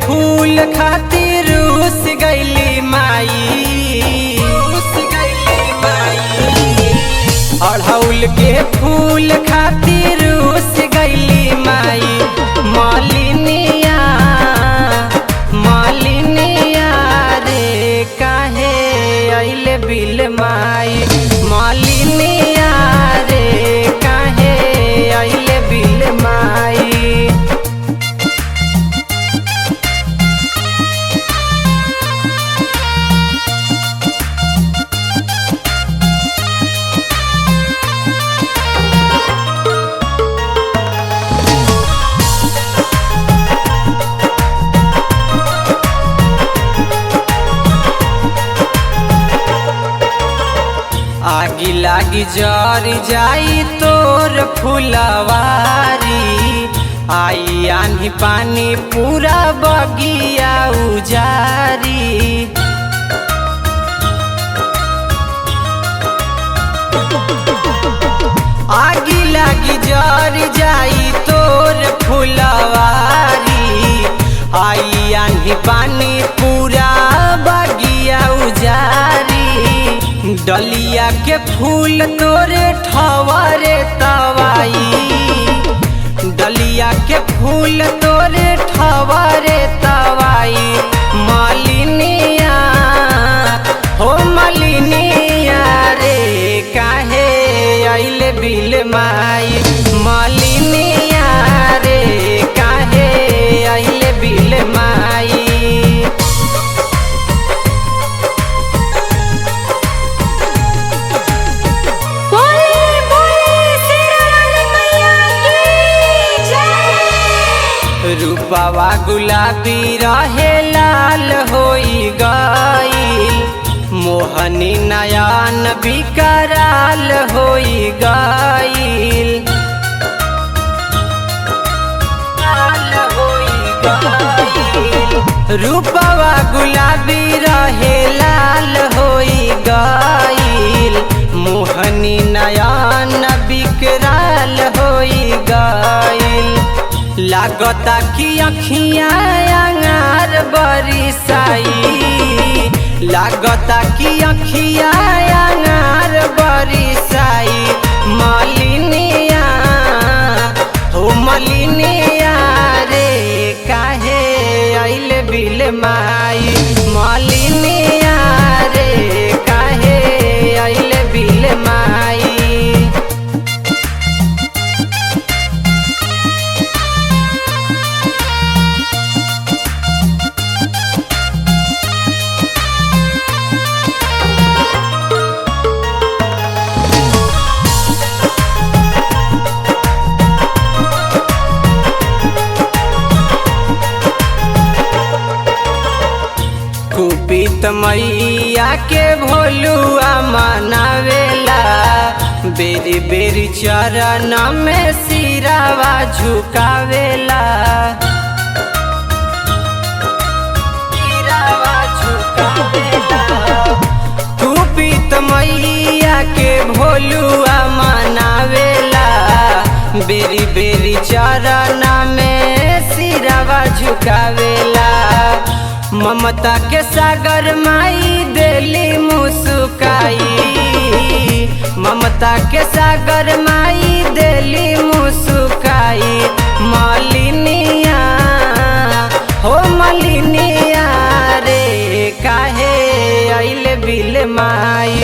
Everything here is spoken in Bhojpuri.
फूल खातिर रूस गईली माई, अड़हुल के फूल खातिर रूस गईली माई। मालिनिया मालिनिया रे काहे अइले बिल माई, मालिनिया रे काहे अइले बिल माई। आगी लागी जर जाई तोर फुलवारी, आई आंधी पानी पूरा बगिया उजारी। आगी लागी जर जाई तोर फुलवारी, आई आंधी पानी पूरा बगिया उजारी। डलिया के फूल तोरे ठवरे तवाई, डलिया के फूल तोरे ठवरे तवाई। मालिनिया हो मालिनिया रे काहे अइले बिल माई, मालिनिया रे काहे अइले बिल माई। रूपवा गुलाबी रहे लाल होई गईल, मोहनी नयन बिकराल होई गईल। रूपवा गुलाबी रहे लाल होई गईल, मोहनी नयन बिकराल होई गईल। लागता कि अखियाँ अंगार बरिसाई, लागता कि अखियाँ अंगार बरिसाई। मालिनिया हो मालिनिया रे काहे अइले बिल माई, मालिनिया रे काहे अइले बिल माई। कुपित मैया के भोलुआ मनावेला, बेरी बेरी चरण में सिरावा झुकावेला, सिरावा झुकावेला। कुपित मैया के भोलुआ मनावेला, बेरी बेरी चरण में सिरावा झुकावेला। ममता के सागर माई देली मुस्काई, ममता के सागर माई देली मुस्काई। मालिनिया हो मालिनिया रे काहे अइले बिल माई,